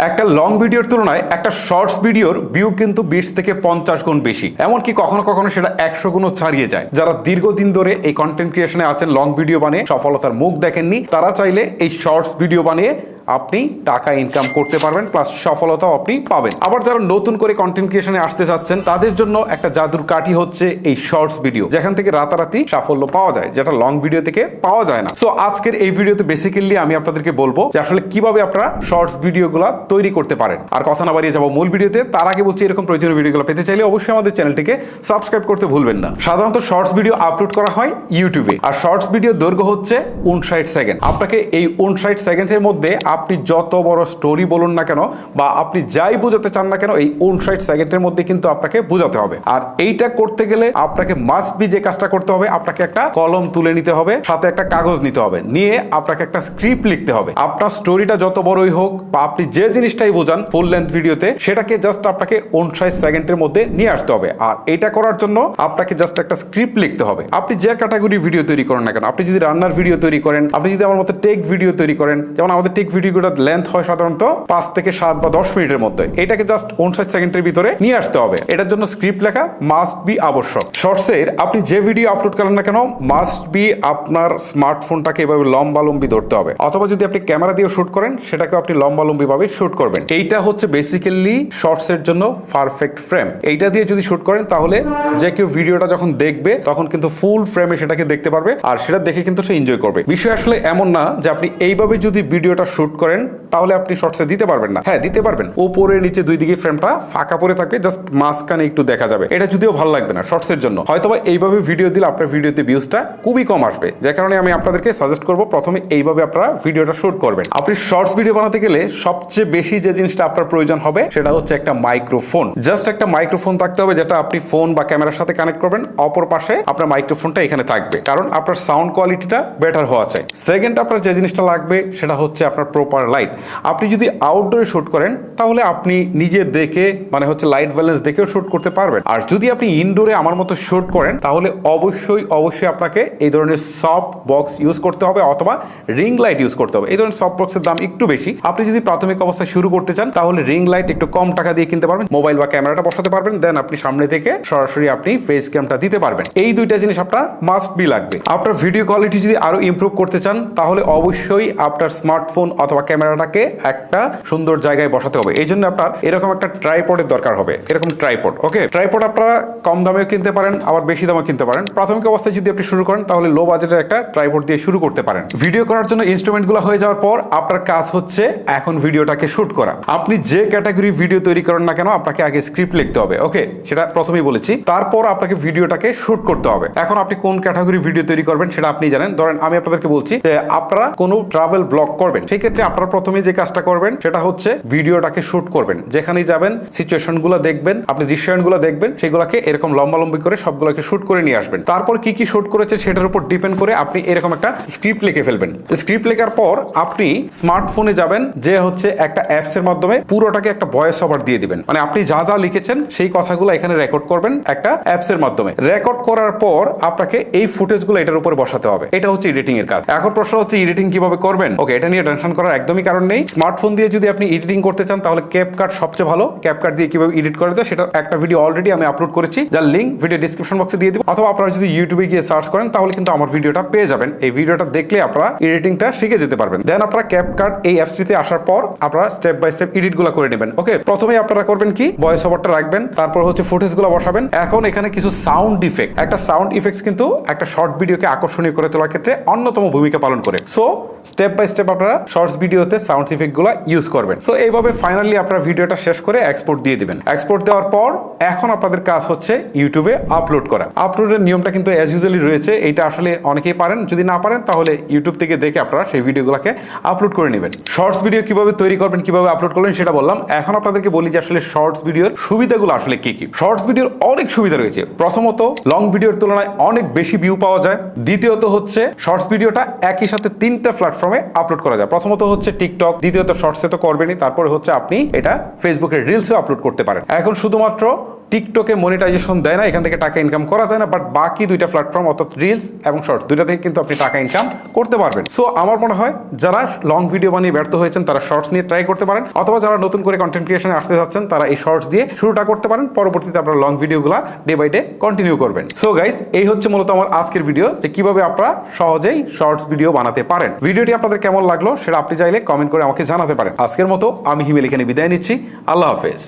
একটা লং ভিডিওর তুলনায় একটা শর্টস ভিডিওর ভিউ কিন্তু 20 থেকে 50 গুণ বেশি, এমনকি কখনো কখনো সেটা 100 গুণও ছাড়িয়ে যায়। যারা দীর্ঘদিন ধরে এই কন্টেন্ট ক্রিয়েশনে আছেন, লং ভিডিও বানিয়ে সফলতার মুখ দেখেননি, তারা চাইলে এই শর্টস ভিডিও বানিয়ে আপনি টাকা ইনকাম করতে পারবেন, প্লাস সফলতাও আপনি পাবেন। আবার যারা নতুন করে কন্টেন্ট ক্রিয়েশনে আসতে চাচ্ছেন, তাদের জন্য একটা জাদুর কাঠি হচ্ছে এই শর্টস ভিডিও, যেখান থেকে রাতারাতি সাফল্য পাওয়া যায়, যেটা লং ভিডিও থেকে পাওয়া যায় না। সো আজকের এই ভিডিওতে বেসিক্যালি আমি আপনাদেরকে বলবো যে আসলে কিভাবে আপনারা শর্টস ভিডিওগুলো তৈরি করতে পারেন। আর কথা না বাড়িয়ে যাবো মূল ভিডিওতে। তার আগে বলছি, এরকম প্রয়োজনীয় ভিডিওগুলো পেতে চাইলে অবশ্যই আমাদের চ্যানেলটিকে সাবস্ক্রাইব করতে ভুলবেন না। সাধারণত শর্টস ভিডিও আপলোড করা হয় ইউটিউবে, আর শর্টস ভিডিও দৈর্ঘ্য হচ্ছে 59 সেকেন্ড। আপনাকে এই 59 সেকেন্ডের মধ্যে আপনি যত বড় স্টোরি বলুন না কেন, বা আপনি যাই বোঝাতে চান না কেন, এই 59 সেকেন্ডের মধ্যে কিন্তু আপনাকে বোঝাতে হবে। আর এইটা করতে গেলে আপনাকে মাস্ট বি যে কাজটা করতে হবে, আপনাকে একটা কলম তুলে নিতে হবে, সাথে একটা কাগজ নিতে হবে, নিয়ে আপনাকে একটা স্ক্রিপ্ট লিখতে হবে। আপনার স্টোরিটা যত বড়ই হোক, বা আপনি যে জিনিসটাই বোঝান ফুল লেন্থ ভিডিওতে, সেটাকে জাস্ট আপনাকে 59 সেকেন্ডের মধ্যে নিয়ে আসতে হবে। আর এটা করার জন্য আপনাকে জাস্ট একটা স্ক্রিপ্ট লিখতে হবে। আপনি যে ক্যাটাগরি ভিডিও তৈরি করেন না কেন, আপনি যদি রান্নার ভিডিও তৈরি করেন, আপনি যদি আমার মতো টেক ভিডিও তৈরি করেন, যেমন আমাদের টেক ভিডিওগুলোর লেন্থ হয় সাধারণত 5 থেকে 7 বা 10 মিনিটের মধ্যে, এটাকে জাস্ট 59 সেকেন্ডের ভিতরে নিয়ে আসতে হবে। এটার জন্য স্ক্রিপ্ট লেখা মাস্ট বি আবশ্যক। শর্টসের আপনি যে ভিডিও আপলোড করেন না কেন, মাস্ট বি আপনার স্মার্টফোনটাকে এভাবে লম্বালম্বি ধরতে হবে, অথবা যদি আপনি ক্যামেরা দিয়ে শুট করেন, সেটাকে আপনি লম্বালম্বি ভাবে শুট করবেন। এইটা হচ্ছে বেসিক্যালি শর্টসের জন্য পারফেক্ট ফ্রেম। এইটা দিয়ে যদি শুট করেন, তাহলে যে কেউ ভিডিওটা যখন দেখবে, তখন কিন্তু ফুল ফ্রেমে সেটাকে দেখতে পারবে, আর সেটা দেখে কিন্তু সে এনজয় করবে। বিষয় আসলে এমন না যে আপনি এইভাবে যদি ভিডিওটা শুট করেন তাহলে আপনি শর্টসে দিতে পারবেন না। হ্যাঁ, দিতে পারবেন। উপরে নিচে দুই দিকে ফ্রেমটা ফাঁকা পড়ে থাকবে, জাস্ট মাঝখানে একটু দেখা যাবে। এটা যদিও ভালো লাগবে না শর্টসের জন্য। হয়তোবা এইভাবে ভিডিও দিলে আপনার ভিডিওতে ভিউজটা খুবই কম আসবে, যে কারণে আমি আপনাদেরকে সাজেস্ট করব প্রথমে এইভাবে আপনারা ভিডিওটা শুট করবেন। আপনি শর্টস ভিডিও বানাতে গেলে সবচেয়ে বেশি যে জিনিসটা আপনার প্রয়োজন হবে, সেটা হচ্ছে একটা মাইক্রোফোন। জাস্ট একটা মাইক্রোফোন থাকতে হবে, যেটা আপনি ফোন বা ক্যামেরার সাথে কানেক্ট করবেন। অপর পাশে আপনার মাইক্রোফোনটা এখানে থাকবে, কারণ আপনার সাউন্ড কোয়ালিটিটা বেটার হওয়া চাই। সেকেন্ড, আপনার যে জিনিসটা লাগবে সেটা হচ্ছে আপনার প্রপার লাইট। আপনি যদি আউটডোরে শুট করেন, তাহলে আপনি নিজে দেখে, মানে হচ্ছে লাইট ব্যালেন্স দেখেও শুট করতে পারবেন। আর যদি আপনি ইনডোরে আমার মতো শুট করেন, তাহলে অবশ্যই আপনাকে এই ধরনের সফট বক্স ইউজ করতে হবে, অথবা রিং লাইট ইউজ করতে হবে। এই ধরনের সফট বক্সের দাম একটু বেশি। আপনি যদি প্রাথমিক অবস্থায় শুরু করতে চান, তাহলে রিং লাইট একটু কম টাকা দিয়ে কিনতে পারবেন, মোবাইল বা ক্যামেরাটা বসাতে পারবেন, দেন আপনি সামনে থেকে সরাসরি আপনি ফেস ক্যামটা দিতে পারবেন। এই দুইটা জিনিস আপনার মাস্ট বি লাগবে। আপনার ভিডিও কোয়ালিটি যদি আরো ইমপ্রুভ করতে চান, তাহলে অবশ্যই আপনার স্মার্টফোন অথবা ক্যামেরাটাকে একটা সুন্দর জায়গায় বসাতে হবে। এই জন্য আপনার এরকম একটা ট্রাইপডের দরকার হবে, এরকম ট্রাইপড। ওকে, ট্রাইপড আপনারা কম দামেও কিনতে পারেন, আবার বেশি দামেও কিনতে পারেন। প্রাথমিক অবস্থায় যদি আপনি শুরু করেন, তাহলে লো বাজেটের একটা ট্রাইপড দিয়ে শুরু করতে পারেন। ভিডিও করার জন্য ইনস্ট্রুমেন্টগুলো হয়ে যাওয়ার পর আপনার কাজ হচ্ছে এখন ভিডিওটাকে শুট করা। আপনি যে ক্যাটাগরি ভিডিও তৈরি করেন না কেন, আপনাকে আগে স্ক্রিপ্ট লিখতে হবে। ওকে, সেটা প্রথমেই বলেছি। তারপর আপনাকে ভিডিওটাকে শুট করতে হবে। এখন আপনি কোন ক্যাটাগরি ভিডিও তৈরি করবেন সেটা আপনি জানেন। ধরেন আমি আপনাদেরকে বলছি যে আপনারা কোনো ট্রাভেল ব্লগ করবেন, সেই ক্ষেত্রে আপনারা প্রথমে যে কাজটা করবেন সেটা হচ্ছে ভিডিওটাকে শুট করবেন। যেখানেই যাবেন, সিচুয়েশনগুলো দেখবেন, আপনি দৃশ্যায়নগুলো দেখবেন, সেগুলোকে এরকম লম্বালম্বি করে সবগুলোকে শুট করে নিয়ে আসবেন। তারপর কি কি শুট করেছে সেটার উপর ডিপেন্ড করে আপনি এরকম একটা স্ক্রিপ্ট লিখে ফেলবেন। স্ক্রিপ্ট লেখার পর আপনি স্মার্টফোনে যাবেন, যে হচ্ছে একটা অ্যাপস এর মাধ্যমে পুরোটাকে একটা ভয়েস ওভার দিয়ে দিবেন। মানে আপনি যা যা লিখেছেন সেই কথাগুলো এখানে রেকর্ড করবেন একটা অ্যাপস এর মাধ্যমে। রেকর্ড করার পর আপনাকে এই ফুটেজগুলো এটার উপরে বসাতে হবে। এটা হচ্ছে এডিটিং এর কাজ। এখন প্রশ্ন হচ্ছে এডিটিং কিভাবে করবেন? ওকে, এটা নিয়ে টেনশন করার একদমই কারণ নেই। স্মার্টফোন দিয়ে যদি আপনি এডিটিং করতে চান, তাহলে ক্যাপকাট সবচেয়ে ভালো। ক্যাপকাট দিয়ে কিভাবে এডিট করা যায় সেটা একটা ভিডিও অলরেডি আমি আপলোড করেছি, যার লিংক ভিডিও ডেসক্রিপশন বক্সে দিয়ে দিব, অথবা আপনারা যদি ইউটিউবে গিয়ে সার্চ করেন, তাহলে কিন্তু আমার ভিডিওটা পেয়ে যাবেন। এই ভিডিওটা দেখলে আপনারা এডিটিংটা শিখে যেতে পারবেন। দেন আপনারা ক্যাপকাট এই অ্যাপসটিতে আসার পর আপনারা স্টেপ বাই স্টেপ এডিটগুলো করে নেবেন। ওকে, প্রথমে আপনারা করবেন কি, ভয়েস ওভারটা রাখবেন, তারপর হচ্ছে ফুটেজগুলো বসাবেন। এখন এখানে কিছু সাউন্ড ইফেক্ট, একটা সাউন্ড ইফেক্টস কিন্তু একটা শর্ট ভিডিওকে আকর্ষণীয় করে তোলার ক্ষেত্রে অন্যতম ভূমিকা পালন করে। সো স্টেপ বাই স্টেপ আপনারা শর্টস ভিডিওতে সাউন্ড ইফেক্টগুলো ইউজ করবেন। সো এইভাবে ফাইনালি আপনারা ভিডিওটা শেষ করে এক্সপোর্ট দিয়ে দিবেন। এক্সপোর্ট দেওয়ার পর এখন আপনাদের কাজ হচ্ছে ইউটিউবে আপলোড করা। আপলোডের নিয়মটা কিন্তু অ্যাজ ইউজুয়ালি রয়েছে। এইটা আসলে অনেকেই পারেন, যদি না পারেন তাহলে ইউটিউব থেকে দেখে আপনারা সেই ভিডিওগুলোকে আপলোড করে নেবেন। শর্টস ভিডিও কিভাবে তৈরি করবেন, কিভাবে আপলোড করবেন সেটা বললাম। এখন আপনাদেরকে বলি যে আসলে শর্টস ভিডিওর সুবিধাগুলো আসলে কি কি। শর্টস ভিডিওর অনেক সুবিধা রয়েছে। প্রথমত, লং ভিডিওর তুলনায় অনেক বেশি ভিউ পাওয়া যায়। দ্বিতীয়ত হচ্ছে শর্টস ভিডিওটা একই সাথে 3টা প্ল্যাটফর্মে আপলোড করা যায়। প্রথমত হচ্ছে টিকটক, দ্বিতীয়ত শর্টসে তো করবেনই, তারপরে হচ্ছে আপনি এটা ফেসবুকের রিলসে আপলোড করতে পারেন। এখন শুধুমাত্র টিকটকে মনিটাইজেশন দেয় না, এখান থেকে টাকা ইনকাম করা যায় না, বাট বাকি দুইটা প্ল্যাটফর্ম অর্থাৎ রিলস এবং শর্টস দুইটা থেকে কিন্তু আপনি টাকা ইনকাম করতে পারবেন। সো আমার মনে হয় যারা লং ভিডিও বানিয়ে ব্যর্থ হয়েছেন তারা শর্টস নিয়ে ট্রাই করতে পারেন, অথবা যারা নতুন করে কন্টেন্ট ক্রিয়েশনে আসতে যাচ্ছেন তারা এই শর্টস দিয়ে শুরুটা করতে পারেন, পরবর্তীতে আপনারা লং ভিডিওগুলো ডে বাই ডে কন্টিনিউ করবেন। সো গাইস, এই হচ্ছে মূলত আমার আজকের ভিডিও, যে কিভাবে আপনারা সহজেই শর্টস ভিডিও বানাতে পারেন। ভিডিওটি আপনাদের কেমন লাগলো সেটা আপনি চাইলে কমেন্ট করে আমাকে জানাতে পারেন। আজকের মতো আমি হিমেল এখানে বিদায় নিচ্ছি। আল্লাহ হাফেজ।